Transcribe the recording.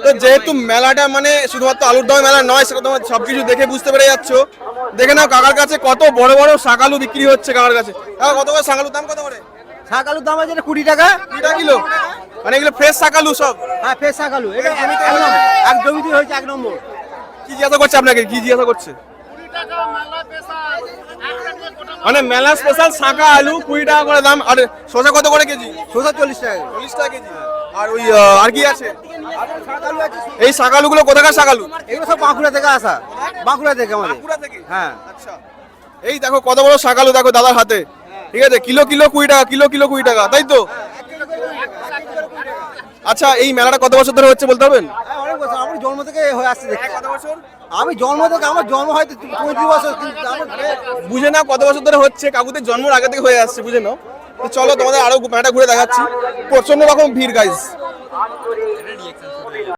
তো যেহেতু মেলাটা মানে শুধুমাত্র আলুর দম মেলা নয়, সেটা তোমার সবকিছু দেখে বুঝতে পেরে যাচ্ছ। দেখে নাও কাকার কাছে কত বড় বড় শাকালু বিক্রি হচ্ছে কাকার কাছে। কাকা কত করে শাকালুর দাম কত করে? শাকালুর দাম আছে 20 টাকা। 20 টাকা কিলো? মানে এগুলো ফ্রেশ শাকালু সব? হ্যাঁ ফ্রেশ শাকালু, এটা এক জমিতে হয়েছে 1 নম্বর। কি জিজ্ঞাসা করছে আপনাকে, কি জিজ্ঞাসা করছে? মানে মেলা স্পেশাল শাকা আলু 20 টাকা করে দাম। আর শসা কত করে কেজি? শসা 40 টাকা। 40 টাকা কেজি। আর ওই আর কি আছে? এই শাকালুগুলো কোথাকার শাকালু? এগুলো সব বাঁকুড়া থেকে আসা, বাঁকুড়া থেকে আমাদের। বাঁকুড়া থেকে? হ্যাঁ। আচ্ছা, এই দেখো কত বড় শাকালু দেখো দাদার হাতে। ঠিক আছে, কিলো 20 টাকা, কিলো 20 টাকা, তাই তো? আচ্ছা, এই মেলাটা কত বছর ধরে হচ্ছে বলতে পারবেন? অনেক বছর, আমার জন্ম থেকে হয়ে আসছে দেখছি। কত বছর? আমি জন্ম থেকে, আমার জন্ম হয়তো 35 বছর, কিন্তু আমার বুঝে নাও কত বছর ধরে হচ্ছে, কাকুদের জন্মের আগে থেকে হয়ে আসছে, বুঝে নাও। তো চলো তোমাদের আরো মেলাটা ঘুরে দেখাচ্ছি। প্রচন্ড রকম ভিড় গাইস,